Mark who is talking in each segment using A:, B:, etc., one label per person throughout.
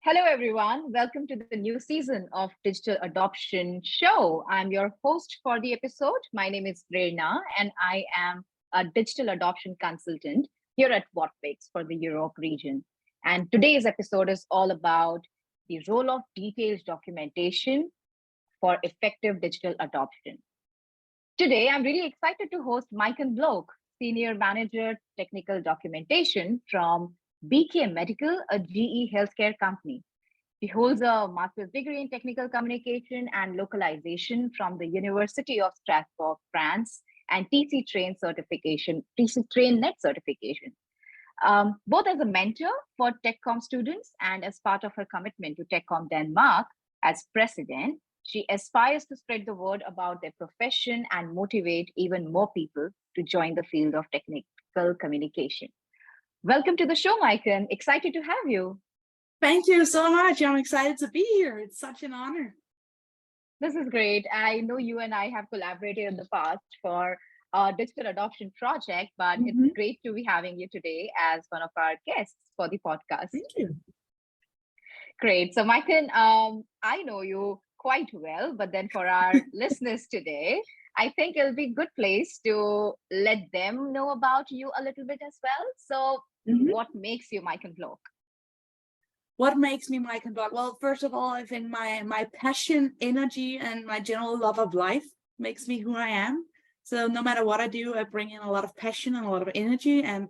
A: Hello, everyone. Welcome to the new season of Digital Adoption Show. I'm your host for the episode. My name is Prerna, and I am a digital adoption consultant here at Whatfix for the Europe region. And today's episode is all about the role of detailed documentation for effective digital adoption. Today, I'm really excited to host Maiken Blok, Senior Manager Technical Documentation from BK Medical, a GE healthcare company. He holds a master's degree in technical communication and localization from the University of Strasbourg, France, and TCTrainNet certification. Both as a mentor for TechCom students and as part of her commitment to TechCom Denmark as president, she aspires to spread the word about their profession and motivate even more people to join the field of technical communication. Welcome to the show, Maiken. Excited to have you.
B: Thank you so much. I'm excited to be here. It's such an honor.
A: This is great. I know you and I have collaborated in the past for a digital adoption project, but it's great to be having you today as one of our guests for the podcast.
B: Thank you.
A: Great. So, Maiken, I know you quite well, but then for our listeners today, I think it'll be a good place to let them know about you a little bit as well. So, what makes you Maiken Blok?
B: What makes me Maiken Blok? Well, first of all, I think my passion, energy, and my general love of life makes me who I am. So no matter what I do, I bring in a lot of passion and a lot of energy. And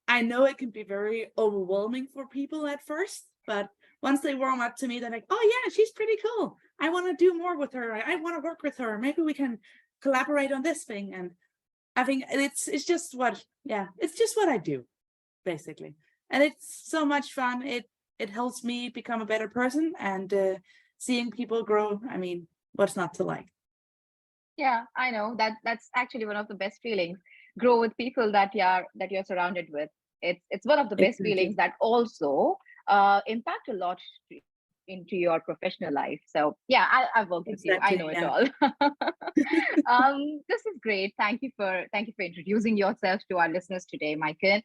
B: I know it can be very overwhelming for people at first, but once they warm up to me, they're like, oh yeah, she's pretty cool. I want to do more with her. I want to work with her. Maybe we can collaborate on this thing. And I think it's just what I do, basically. And it's so much fun. It helps me become a better person, and seeing people grow. I mean, what's not to like?
A: Yeah, I know that's actually one of the best feelings. Grow with people that you're surrounded with. It's one of the best feelings that also impact a lot into your professional life. So yeah, I've worked with you. I know it all. This is great. Thank you for introducing yourself to our listeners today, Maiken.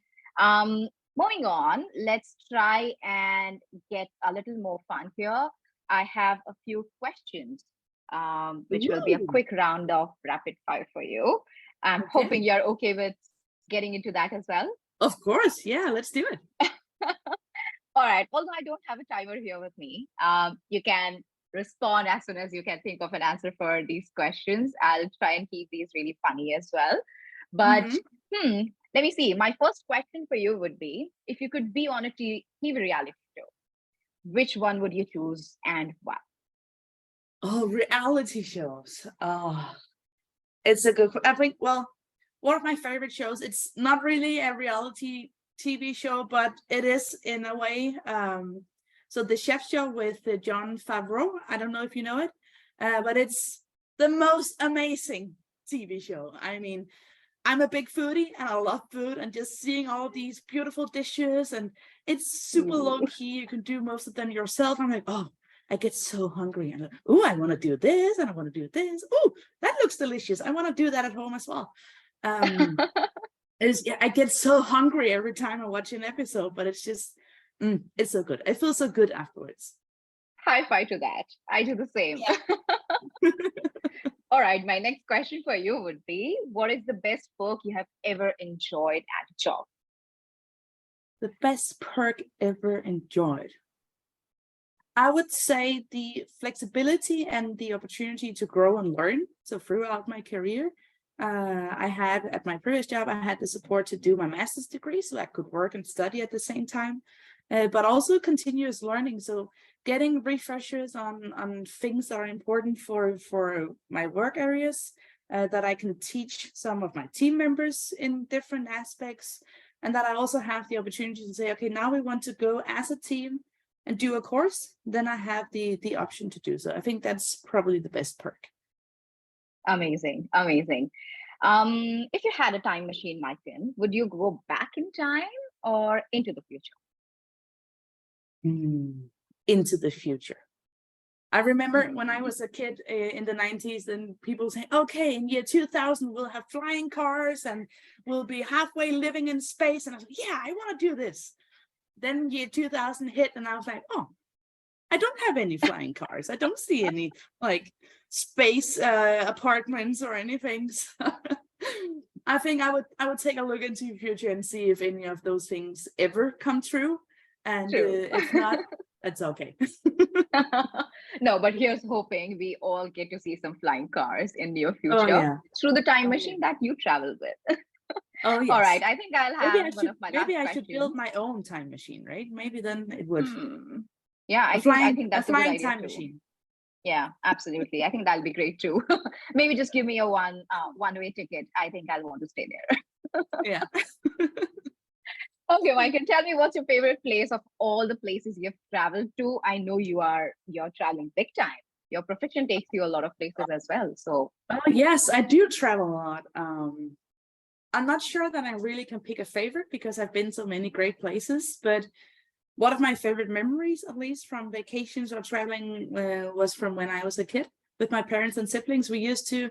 A: Moving on, let's try and get a little more fun here. I have a few questions, which will be a quick round of rapid fire for you. I'm hoping you're okay with getting into that as well.
B: Of course. Yeah, let's do it.
A: All right. Although I don't have a timer here with me, you can respond as soon as you can think of an answer for these questions. I'll try and keep these really funny as well. But let me see. My first question for you would be, if you could be on a TV reality show, which one would you choose and why?
B: Oh, reality shows. Oh, it's a good, I think, well, one of my favorite shows. It's not really a reality TV show, but it is in a way. So the Chef Show with Jon Favreau, I don't know if you know it, but it's the most amazing TV show. I mean, I'm a big foodie and I love food, and just seeing all these beautiful dishes, and it's super low key. You can do most of them yourself. I'm like, oh, I get so hungry. And oh, I want to do this and I want to do this. Oh, that looks delicious. I want to do that at home as well. I get so hungry every time I watch an episode, but it's just, it's so good. I feel so good afterwards.
A: High five to that. I do the same. Yeah. All right, my next question for you would be, what is the best perk you have ever enjoyed at a job?
B: The best perk ever enjoyed? I would say the flexibility and the opportunity to grow and learn. So throughout my career, I had, at my previous job, I had the support to do my master's degree, so I could work and study at the same time, but also continuous learning. So getting refreshers on things that are important for my work areas, that I can teach some of my team members in different aspects, and that I also have the opportunity to say, okay, now we want to go as a team and do a course, then I have the option to do so. I think that's probably the best perk.
A: Amazing, amazing. If you had a time machine, Maiken, would you go back in time or into the future?
B: Into the future. I remember when I was a kid in the 90s, and people saying, okay, in year 2000, we'll have flying cars and we'll be halfway living in space. And I was like, yeah, I want to do this. Then year 2000 hit, and I was like, oh, I don't have any flying cars. I don't see any like space apartments or anything. So I think I would take a look into the future and see if any of those things ever come true. And if not, that's okay.
A: No, but here's hoping we all get to see some flying cars in near future
B: Oh yeah.
A: through the time
B: Oh,
A: machine that you travel with.
B: Oh yes.
A: All right, I think I'll have one of my last
B: maybe I should
A: questions.
B: build my own time machine, right? Maybe then it would.
A: Yeah, I think that's a good idea
B: time
A: too.
B: machine.
A: Yeah, absolutely. I think that'll be great too. Maybe just give me a one-way ticket. I think I'll want to stay there.
B: Yeah.
A: Okay, Maiken, tell me what's your favorite place of all the places you've traveled to? I know you're traveling big time. Your profession takes you a lot of places as well. So
B: yes, I do travel a lot. I'm not sure that I really can pick a favorite because I've been so many great places, but one of my favorite memories, at least from vacations or traveling, was from when I was a kid with my parents and siblings. We used to,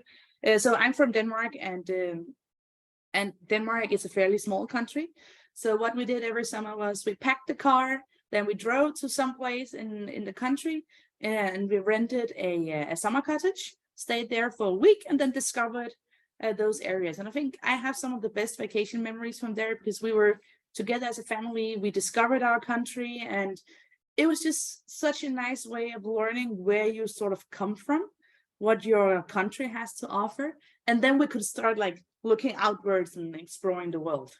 B: so I'm from Denmark, and Denmark is a fairly small country. So what we did every summer was we packed the car, then we drove to some place in the country, and we rented a summer cottage, stayed there for a week, and then discovered those areas. And I think I have some of the best vacation memories from there because we were together as a family, we discovered our country, and it was just such a nice way of learning where you sort of come from, what your country has to offer. And then we could start like looking outwards and exploring the world.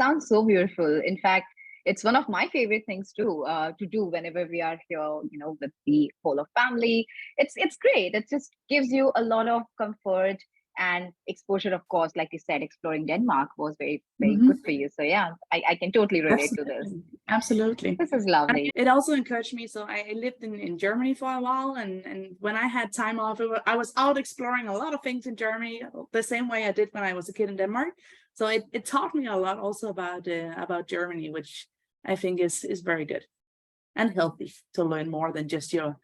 A: sounds so beautiful. In fact, it's one of my favorite things too, to do whenever we are here, with the whole of family. It's great. It just gives you a lot of comfort and exposure. Of course, like you said, exploring Denmark was very, very good for you. So yeah, I can totally relate to this.
B: Absolutely.
A: This is lovely.
B: It also encouraged me. So I lived in Germany for a while, and when I had time off, I was out exploring a lot of things in Germany, the same way I did when I was a kid in Denmark. So it taught me a lot also about Germany, which I think is very good and healthy to learn more than just your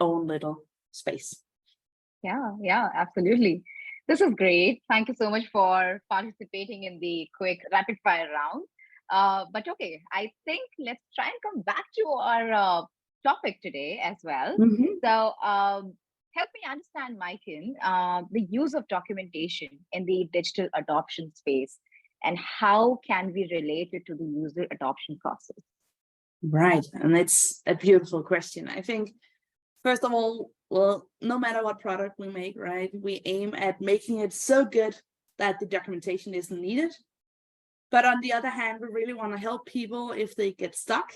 B: own little space.
A: Yeah, absolutely. This is great. Thank you so much for participating in the quick rapid fire round. But okay, I think let's try and come back to our topic today as well. So help me understand, Maiken, the use of documentation in the digital adoption space, and how can we relate it to the user adoption process?
B: Right, and it's a beautiful question. I think, first of all, well, no matter what product we make, right, we aim at making it so good that the documentation isn't needed. But on the other hand, we really want to help people if they get stuck.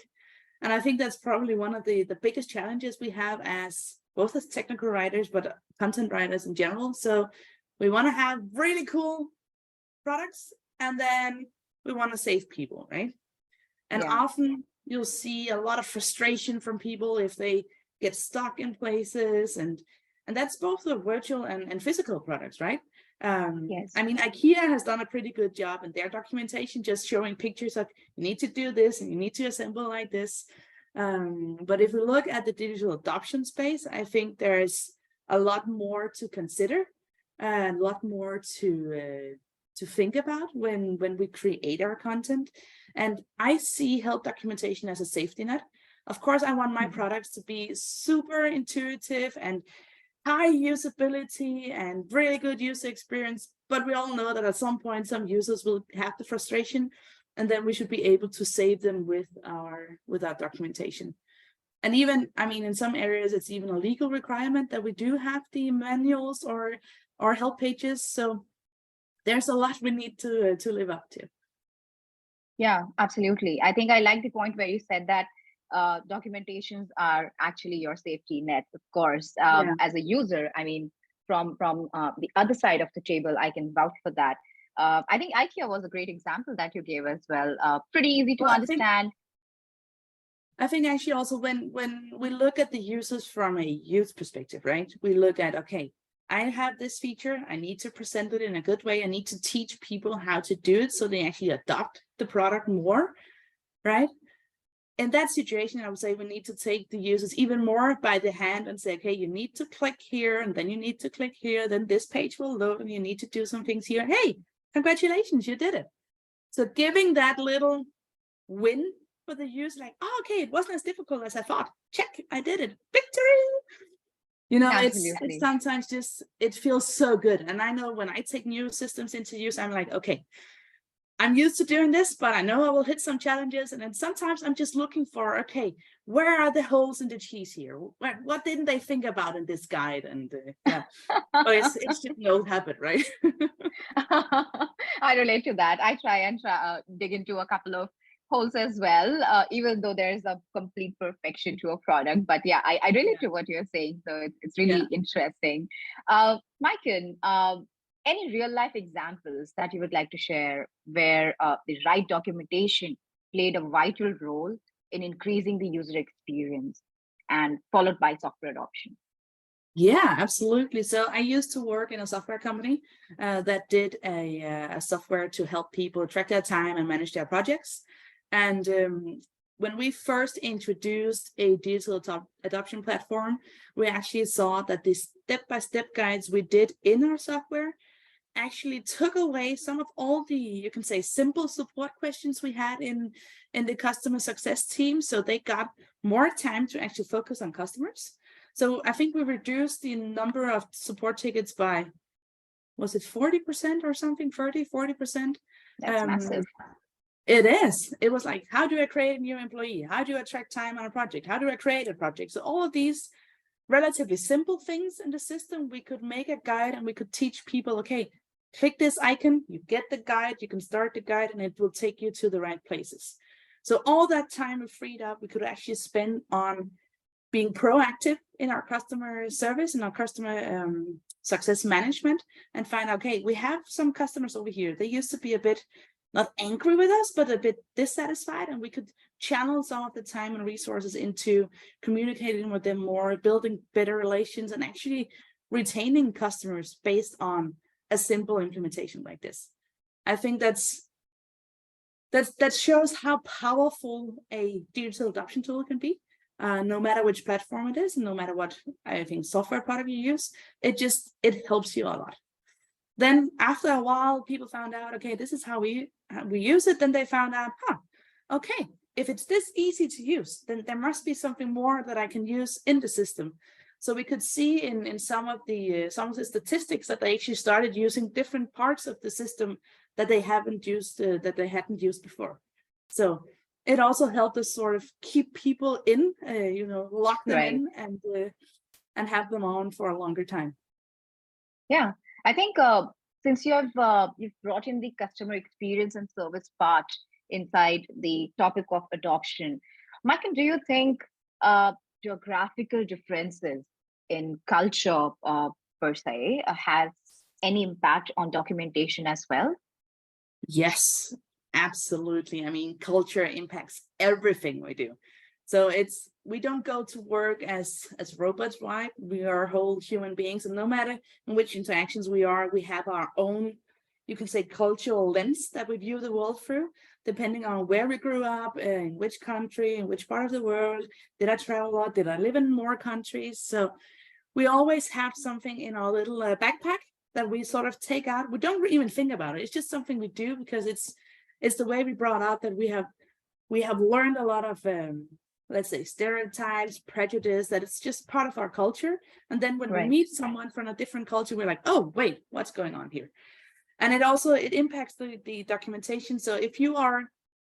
B: And I think that's probably one of the biggest challenges we have as both as technical writers, but content writers in general. So we want to have really cool products, and then we want to save people, right? And often you'll see a lot of frustration from people if they get stuck in places, and that's both the virtual and physical products, right?
A: Yes.
B: I mean, IKEA has done a pretty good job in their documentation, just showing pictures of you need to do this and you need to assemble like this. But if we look at the digital adoption space, I think there's a lot more to consider and a lot more to think about when we create our content. And I see help documentation as a safety net. Of course, I want my products to be super intuitive and high usability and really good user experience, but we all know that at some point some users will have the frustration, and then we should be able to save them with our documentation. And even, I mean, in some areas it's even a legal requirement that we do have the manuals or help pages. So there's a lot we need to live up to.
A: Yeah, absolutely. I think I like the point where you said that documentations are actually your safety net, of course. As a user, I mean, from the other side of the table, I can vouch for that. I think IKEA was a great example that you gave as well. Pretty easy to understand.
B: I think actually also when we look at the users from a youth perspective, right? We look at, okay, I have this feature, I need to present it in a good way. I need to teach people how to do it so they actually adopt the product more, right? In that situation, I would say we need to take the users even more by the hand and say, okay, you need to click here, and then you need to click here, then this page will load, and you need to do some things here. Hey, congratulations, you did it. So giving that little win but the user like, oh, okay, it wasn't as difficult as I thought. Check, I did it. Victory! You know, it's
A: Absolutely.
B: sometimes just, it feels so good. And I know when I take new systems into use, I'm like, okay, I'm used to doing this, but I know I will hit some challenges. And then sometimes I'm just looking for, okay, where are the holes in the cheese here? What didn't they think about in this guide? And yeah, but it's just an old habit, right?
A: I relate to that. I try and dig into a couple of holes as well, even though there's a complete perfection to a product. But yeah, I relate to what you're saying. So it's
B: Yeah.
A: really interesting. Maiken, any real life examples that you would like to share where the right documentation played a vital role in increasing the user experience and followed by software adoption?
B: Yeah, absolutely. So I used to work in a software company that did a software to help people track their time and manage their projects. And when we first introduced a digital adoption platform, we actually saw that the step-by-step guides we did in our software actually took away some of all the, you can say, simple support questions we had in the customer success team. So they got more time to actually focus on customers. So I think we reduced the number of support tickets by, was it 40% or something, 40%?
A: That's massive.
B: It is. It was like, how do I create a new employee? How do I track time on a project? How do I create a project? So all of these relatively simple things in the system, we could make a guide and we could teach people, okay, click this icon, you get the guide, you can start the guide, and it will take you to the right places. So all that time we freed up, we could actually spend on being proactive in our customer service and our customer success management, and find out, okay, we have some customers over here. They used to be a bit not angry with us, but a bit dissatisfied, and we could channel some of the time and resources into communicating with them more, building better relations, and actually retaining customers based on a simple implementation like this. I think that shows how powerful a digital adoption tool can be. No matter which platform it is, and no matter what, I think, software product you use, it helps you a lot. Then after a while, people found out, okay, this is how we use it. Then they found out, okay, if it's this easy to use, then there must be something more that I can use in the system. So we could see in some of the statistics that they actually started using different parts of the system that they hadn't used before. So it also helped us sort of keep people in, lock them in and have them on for a longer time.
A: Yeah, I think since you've brought in the customer experience and service part inside the topic of adoption, Maiken, do you think geographical differences in culture per se has any impact on documentation as well?
B: Yes, absolutely. I mean, culture impacts everything we do. So we don't go to work as robots, right? We are whole human beings, and no matter in which interactions we are, we have our own, you can say, cultural lens that we view the world through, depending on where we grew up, in which country, in which part of the world. Did I travel a lot? Did I live in more countries? So we always have something in our little backpack that we sort of take out. We don't even think about it. It's just something we do because it's the way we brought up, that we have learned a lot of let's say stereotypes, prejudice, that it's just part of our culture. And then when we meet someone from a different culture, we're like, oh wait, what's going on here? And it impacts the documentation. So if you are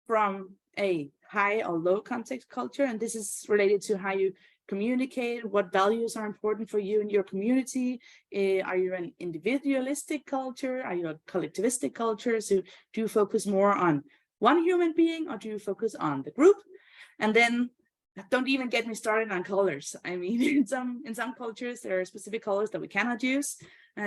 B: from a high or low context culture, and this is related to how you communicate, what values are important for you and your community. Are you an individualistic culture? Are you a collectivistic culture? So do you focus more on one human being, or do you focus on the group? And then don't even get me started on colors. I mean, in some cultures, there are specific colors that we cannot use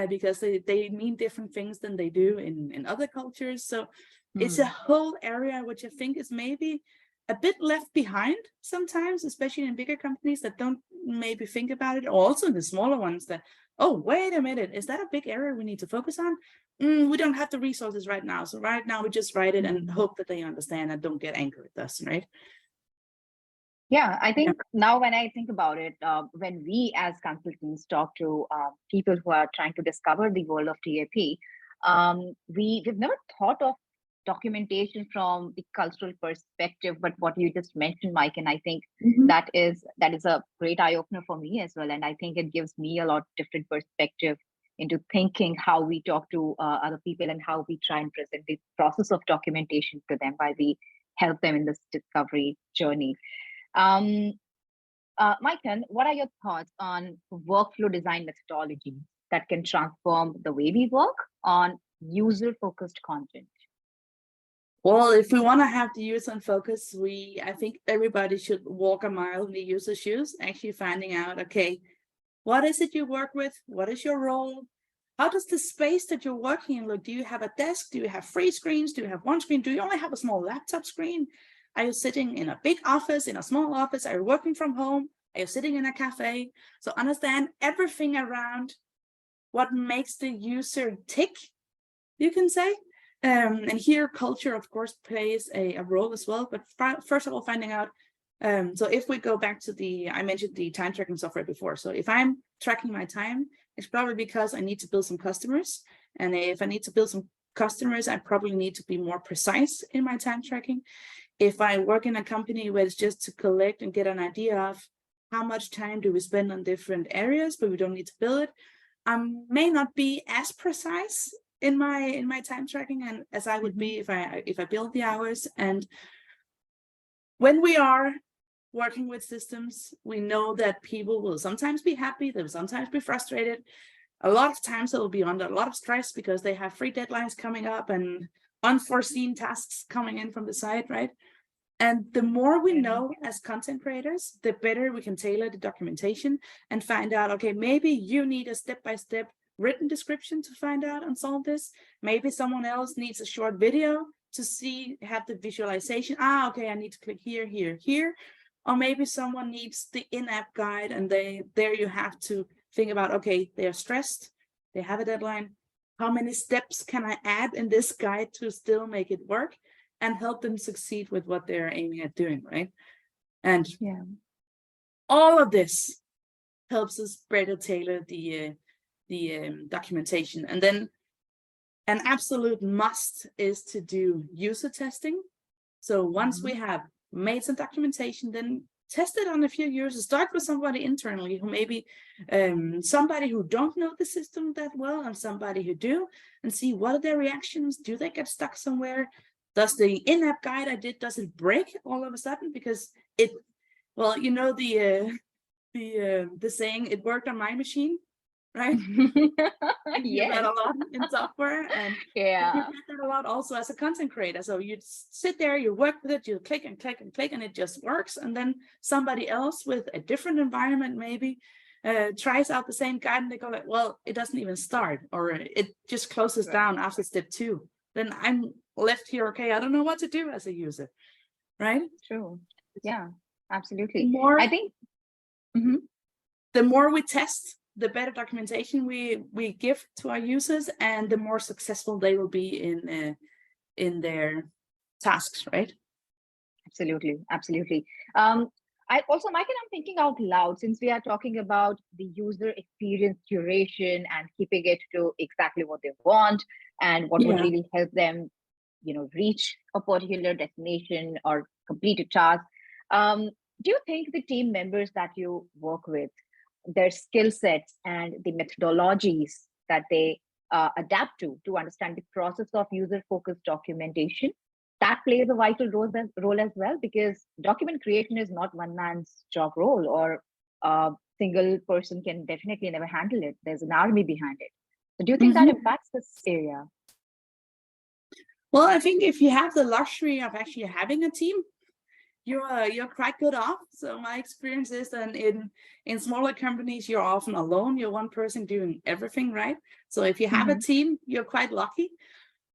B: because they mean different things than they do in other cultures. So it's a whole area which I think is maybe a bit left behind sometimes, especially in bigger companies that don't maybe think about it, or also in the smaller ones that, oh, wait a minute, is that a big area we need to focus on? We don't have the resources right now. So right now we just write it and hope that they understand and don't get angry with us, right?
A: Yeah, I think now when I think about it, when we as consultants talk to people who are trying to discover the world of TAP, we've never thought of documentation from the cultural perspective, but what you just mentioned, Mike, and I think
B: Mhm.
A: that is a great eye opener for me as well. And I think it gives me a lot different perspective into thinking how we talk to other people and how we try and present the process of documentation to them while we help them in this discovery journey. Maiken, what are your thoughts on workflow design methodologies that can transform the way we work on user-focused content?
B: Well, if we want to have the user in focus, I think everybody should walk a mile in the user's shoes, actually finding out, okay, what is it you work with? What is your role? How does the space that you're working in look? Do you have a desk? Do you have 3 screens? Do you have 1 screen? Do you only have a small laptop screen? Are you sitting in a big office, in a small office? Are you working from home? Are you sitting in a cafe? So understand everything around what makes the user tick, you can say. And here culture, of course, plays a role as well. But first of all, finding out, so if we go back to I mentioned the time tracking software before. So if I'm tracking my time, it's probably because I need to build some customers. And if I need to build some customers, I probably need to be more precise in my time tracking. If I work in a company where it's just to collect and get an idea of how much time do we spend on different areas, but we don't need to build it, I may not be as precise in my time tracking and as I would be if I build the hours. And when we are working with systems, we know that people will sometimes be happy, they will sometimes be frustrated. A lot of times they will be under a lot of stress because they have 3 deadlines coming up and unforeseen tasks coming in from the side, right? And the more we know as content creators, the better we can tailor the documentation and find out, okay, maybe you need a step-by-step written description to find out and solve this. Maybe someone else needs a short video to have the visualization. Okay, I need to click here, here, here. Or maybe someone needs the in-app guide and there you have to think about, okay, they are stressed, they have a deadline. How many steps can I add in this guide to still make it work and help them succeed with what they're aiming at doing, right? And all of this helps us better tailor the documentation. And then an absolute must is to do user testing. So once we have made some documentation, then test it on a few users. Start with somebody internally who maybe somebody who don't know the system that well and somebody who do, and see what are their reactions. Do they get stuck somewhere? Does the in-app guide I did, does it break all of a sudden? Because well, you know the saying, it worked on my machine, right? You hear that a lot in software, and you get that a lot also as a content creator. So you sit there, you work with it, you click and click and click, and it just works. And then somebody else with a different environment maybe tries out the same guide, and they go like, well, it doesn't even start, or it just closes down after step 2. Then I'm left here, okay, I don't know what to do as a user, right?
A: True. Yeah, absolutely. I think
B: the more we test, the better documentation we give to our users, and the more successful they will be in their tasks, right?
A: Absolutely, absolutely. I also, Maiken, I'm thinking out loud, since we are talking about the user experience curation and keeping it to exactly what they want and what would really help them, reach a particular destination or complete a task. Do you think the team members that you work with, their skill sets and the methodologies that they adapt to understand the process of user-focused documentation, that plays a vital role as well, because document creation is not one man's job role, or a single person can definitely never handle it. There's an army behind it. So do you think that impacts this area?
B: Well, I think if you have the luxury of actually having a team, you're quite good off. So my experience is that in smaller companies, you're often alone. You're one person doing everything, right? So if you have a team, you're quite lucky.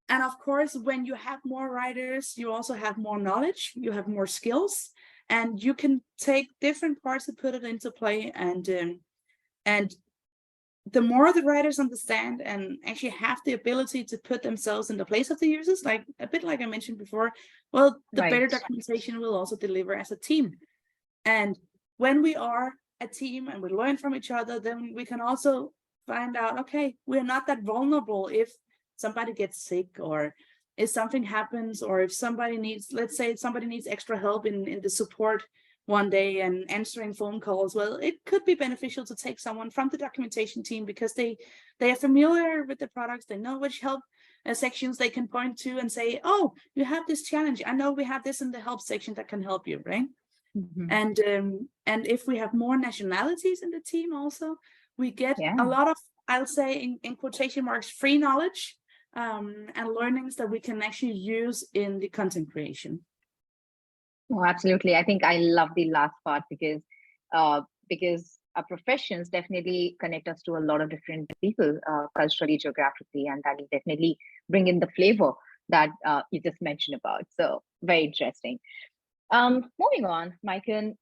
B: And of course, when you have more writers, you also have more knowledge, you have more skills, and you can take different parts and put it into play. And the more the writers understand and actually have the ability to put themselves in the place of the users, like a bit like I mentioned before, well, the better documentation will also deliver as a team. And when we are a team and we learn from each other, then we can also find out, okay, we're not that vulnerable if somebody gets sick or if something happens, or if somebody needs, let's say somebody needs extra help in the support one day and answering phone calls, well, it could be beneficial to take someone from the documentation team, because they are familiar with the products, they know which help sections they can point to and say, oh, you have this challenge, I know we have this in the help section that can help you, right? And if we have more nationalities in the team also, we get a lot of, I'll say in quotation marks, free knowledge and learnings that we can actually use in the content creation.
A: Oh, absolutely. I think I love the last part, because our professions definitely connect us to a lot of different people, culturally, geographically, and that will definitely bring in the flavor that you just mentioned about. So very interesting. Moving on, Maiken,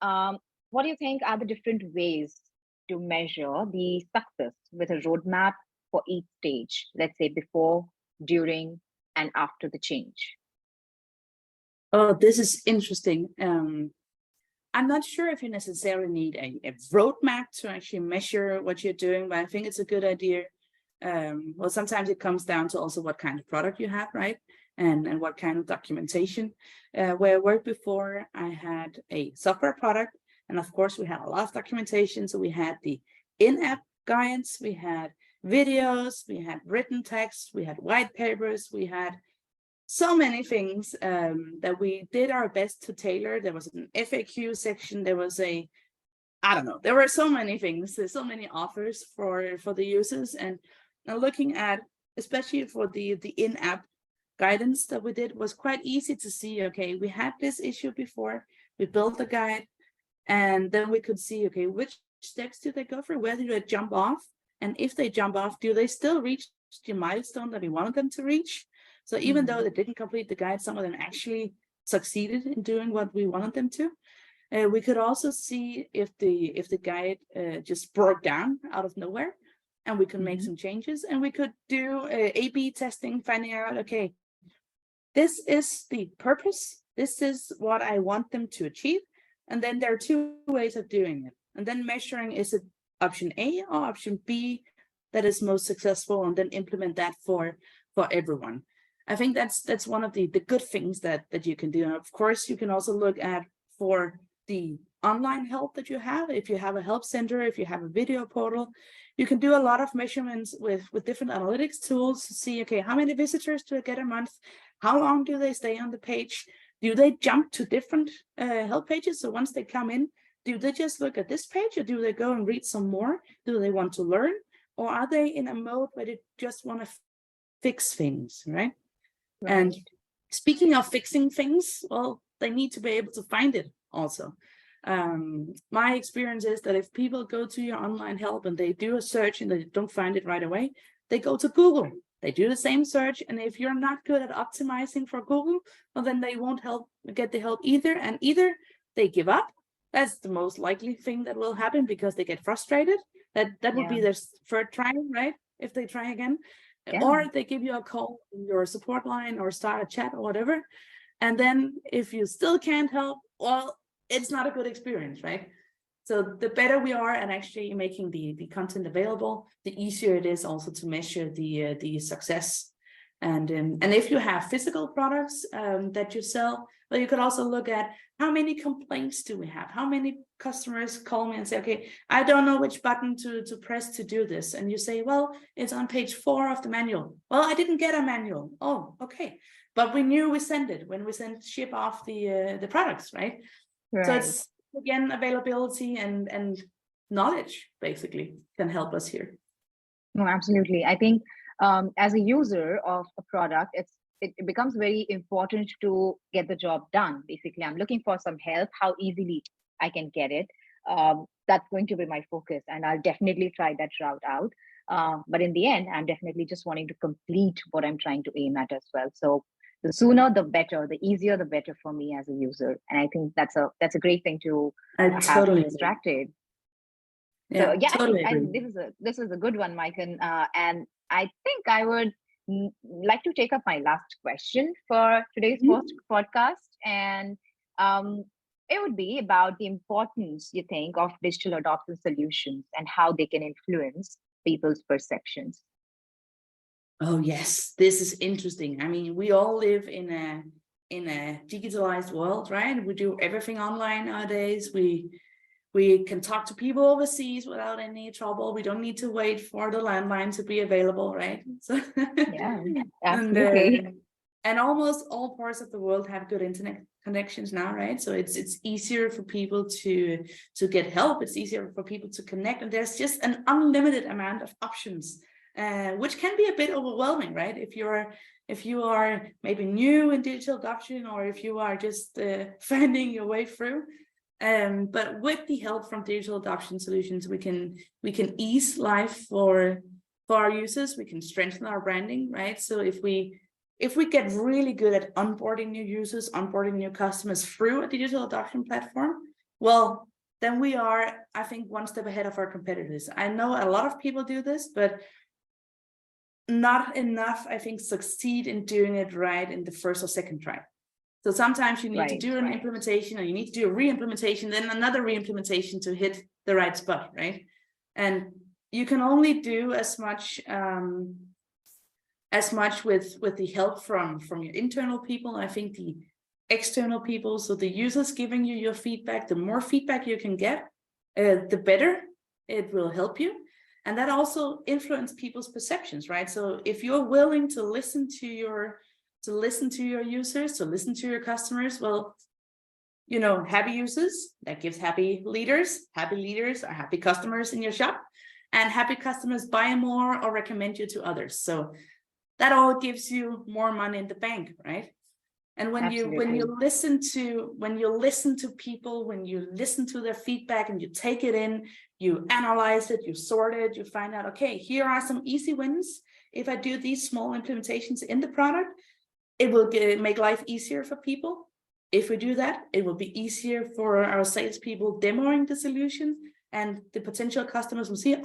A: what do you think are the different ways to measure the success with a roadmap for each stage, let's say before, during, and after the change?
B: Oh, this is interesting. I'm not sure if you necessarily need a roadmap to actually measure what you're doing, but I think it's a good idea. Well, sometimes it comes down to also what kind of product you have, right? And what kind of documentation. Where I worked before, I had a software product, and of course we had a lot of documentation. So we had the in-app guides, we had videos, we had written text, we had white papers, we had so many things that we did our best to tailor. There was an FAQ section, there was I don't know, there were so many things, there's so many offers for the users. And looking at, especially for the in-app guidance that we did, was quite easy to see, okay, we had this issue before, we built the guide, and then we could see, okay, which steps do they go through, where do they jump off, and if they jump off, do they still reach the milestone that we wanted them to reach? So even though they didn't complete the guide, some of them actually succeeded in doing what we wanted them to. We could also see if the guide just broke down out of nowhere, and we could make some changes, and we could do A/B testing, finding out, okay, this is the purpose, this is what I want them to achieve, and then there are two ways of doing it, and then measuring, is it option A or option B that is most successful, and then implement that for everyone. I think that's one of the good things that you can do. And of course, you can also look at for the online help that you have. If you have a help center, if you have a video portal, you can do a lot of measurements with different analytics tools to see, okay, how many visitors do I get a month? How long do they stay on the page? Do they jump to different help pages? So once they come in, do they just look at this page, or do they go and read some more? Do they want to learn? Or are they in a mode where they just want to fix things, right? And speaking of fixing things, well, they need to be able to find it also. My experience is that if people go to your online help and they do a search and they don't find it right away, they go to Google, they do the same search, and if you're not good at optimizing for Google, well, then they won't get the help either, and either they give up. That's the most likely thing that will happen, because they get frustrated. That would be their third try, right? If they try again. Or they give you a call in your support line or start a chat or whatever. And then if you still can't help, well, it's not a good experience, right? So the better we are at actually making the content available, the easier it is also to measure the success. And if you have physical products that you sell, well, you could also look at how many complaints do we have? How many customers call me and say, okay, I don't know which button to press to do this. And you say, well, it's on page 4 of the manual. Well, I didn't get a manual. Oh, okay. But we knew we sent it when we ship off the products, right? So it's, again, availability and knowledge basically can help us here.
A: No, absolutely. I think as a user of a product, it becomes very important to get the job done. Basically, I'm looking for some help, how easily I can get it. That's going to be my focus, and I'll definitely try that route out. But in the end, I'm definitely just wanting to complete what I'm trying to aim at as well. So the sooner, the better, the easier, the better for me as a user. And I think that's a great thing to have
B: totally
A: extracted.
B: Yeah,
A: So yeah,
B: totally
A: I think this is a good one, Maiken. And I think I would like to take up my last question for today's podcast, and it would be about the importance, you think, of digital adoption solutions and how they can influence people's perceptions.
B: Oh yes, this is interesting. I mean, we all live in a digitalized world, right? We do everything online nowadays. We can talk to people overseas without any trouble. We don't need to wait for the landline to be available, right? So
A: Yeah,
B: and
A: absolutely.
B: and almost all parts of the world have good internet connections now, right? So it's easier for people to get help. It's easier for people to connect, and there's just an unlimited amount of options, which can be a bit overwhelming, right? If you are maybe new in digital adoption, or if you are just finding your way through. But with the help from digital adoption solutions, we can ease life for our users. We can strengthen our branding, right? So if we get really good at onboarding new users, onboarding new customers through a digital adoption platform, well, then we are, I think, one step ahead of our competitors. I know a lot of people do this, but not enough, I think, succeed in doing it right in the first or second try. So sometimes you need to do an implementation, or you need to do a re-implementation, then another re-implementation to hit the right spot, right? And you can only do as much with the help from your internal people. I think the external people, so the users giving you your feedback, the more feedback you can get, the better it will help you. And that also influences people's perceptions, right? So if you're willing to listen to your users, to listen to your customers, well, happy users, that gives happy leaders are happy customers in your shop, and happy customers buy more or recommend you to others. So that all gives you more money in the bank, right? And when you listen to people, when you listen to their feedback and you take it in, you analyze it, you sort it, you find out, okay, here are some easy wins. If I do these small implementations in the product, it will make life easier for people. If we do that, it will be easier for our salespeople demoing the solution, and the potential customers will see,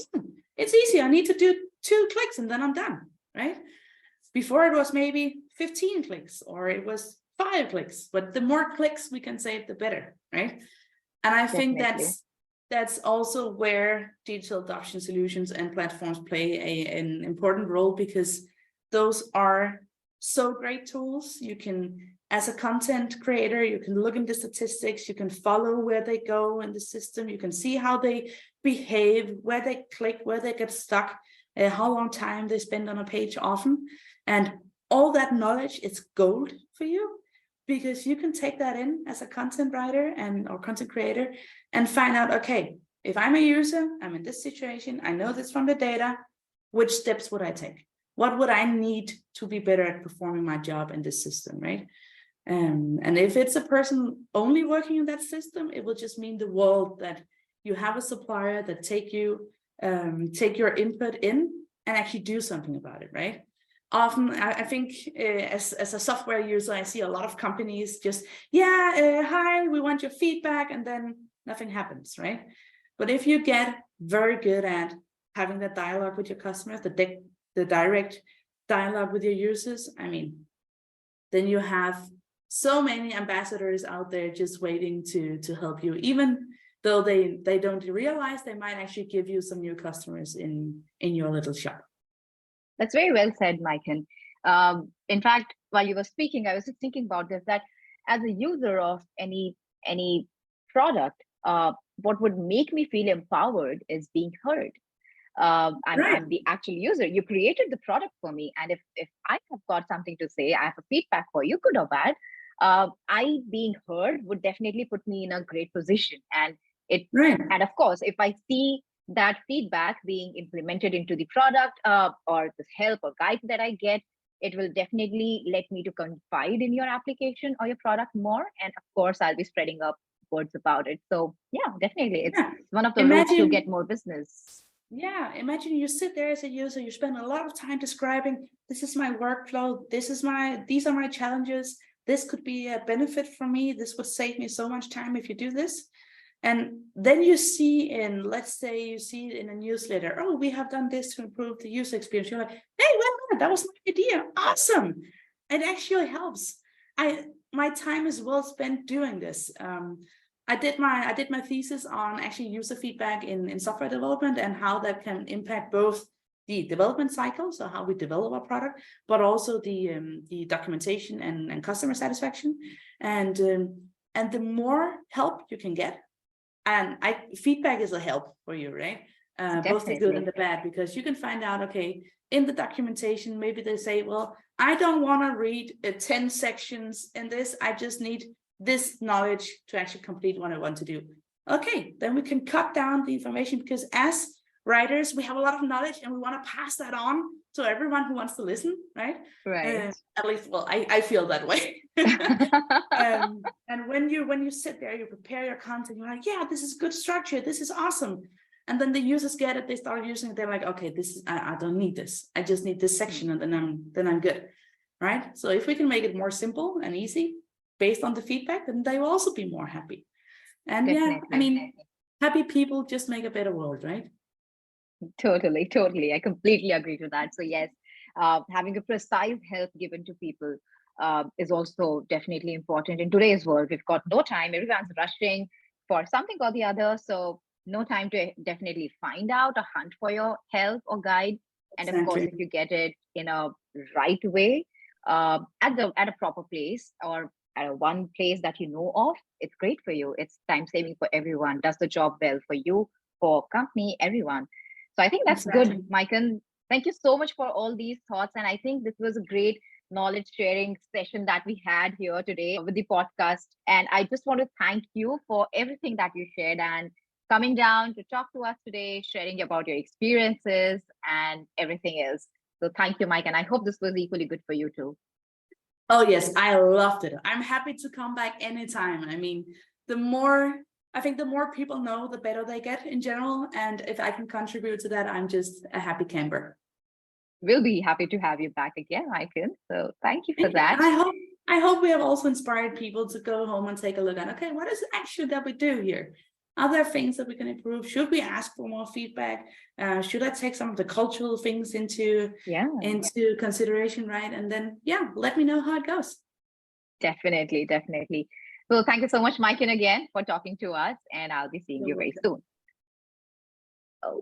B: it's easy. I need to do 2 clicks and then I'm done, right? Before it was maybe 15 clicks, or it was 5 clicks, but the more clicks we can save, the better, right? And I think that's also where digital adoption solutions and platforms play an important role, because those are so great tools. You can, as a content creator, you can look into statistics, you can follow where they go in the system, you can see how they behave, where they click, where they get stuck, how long time they spend on a page often. And all that knowledge is gold for you, because you can take that in as a content writer or content creator and find out, okay, if I'm a user, I'm in this situation, I know this from the data, which steps would I take? What would I need to be better at performing my job in this system, right? And if it's a person only working in that system, it will just mean the world that you have a supplier that take your input in and actually do something about it, right? Often, I think as a software user, I see a lot of companies just, hi, we want your feedback, and then nothing happens, right? But if you get very good at having that dialogue with your customers, the direct dialogue with your users, I mean, then you have so many ambassadors out there just waiting to help you, even though they don't realize they might actually give you some new customers in your little shop.
A: That's very well said, Maiken. In fact, while you were speaking, I was just thinking about this, that as a user of any product, what would make me feel empowered is being heard. I'm the actual user. You created the product for me, and if I have got something to say, I have a feedback for you, good or bad, I being heard would definitely put me in a great position. And and of course, if I see that feedback being implemented into the product, or the help or guide that I get, it will definitely let me to confide in your application or your product more. And of course, I'll be spreading up words about it. So yeah, definitely, it's one of the routes to get more business.
B: Yeah, imagine you sit there as a user, you spend a lot of time describing, this is my workflow, these are my challenges, this could be a benefit for me, this would save me so much time if you do this. And then you see let's say you see it in a newsletter, oh, we have done this to improve the user experience. You're like, hey, wait a minute, that was my idea. Awesome. It actually helps. My time is well spent doing this. I did my thesis on actually user feedback in software development and how that can impact both the development cycle, so how we develop our product, but also the documentation and customer satisfaction. And the more help you can get, and feedback is a help for you, right? Both the good and the bad, because you can find out, okay, in the documentation, maybe they say, well, I don't want to read 10 sections in this. I just need this knowledge to actually complete what I want to do. Okay, then we can cut down the information, because as writers, we have a lot of knowledge and we want to pass that on to everyone who wants to listen, right?
A: Right.
B: At least, well, I feel that way. And when you sit there, you prepare your content, you're like, yeah, this is good structure, this is awesome. And then the users get it, they start using it, they're like, okay, this is, I don't need this. I just need this section, and then I'm good, right? So if we can make it more simple and easy based on the feedback, then they will also be more happy. And yeah, I mean, happy people just make a better world, right?
A: Totally. I completely agree to that. So yes, having a precise help given to people is also definitely important in today's world. We've got no time. Everyone's rushing for something or the other. So no time to definitely find out or hunt for your help or guide. And of course, if you get it in a right way, at a proper place, or at one place that you know of, it's great for you. It's time saving for everyone. Does the job well for you, for company, everyone. So I think that's good, Maiken. Thank you so much for all these thoughts. And I think this was a great knowledge sharing session that we had here today with the podcast. And I just want to thank you for everything that you shared and coming down to talk to us today, sharing about your experiences and everything else. So thank you, Mike. And I hope this was equally good for you too.
B: Oh, yes, I loved it. I'm happy to come back anytime. I mean, I think the more people know, the better they get in general. And if I can contribute to that, I'm just a happy camper.
A: We'll be happy to have you back again, Maiken. So thank you for that.
B: I hope we have also inspired people to go home and take a look at, okay, what is it actually that we do here? Are there things that we can improve? Should we ask for more feedback? Should I take some of the cultural things into consideration, right? And then, yeah, let me know how it goes.
A: Definitely. So thank you so much, Maiken, again for talking to us, and I'll be seeing you very soon. Oh.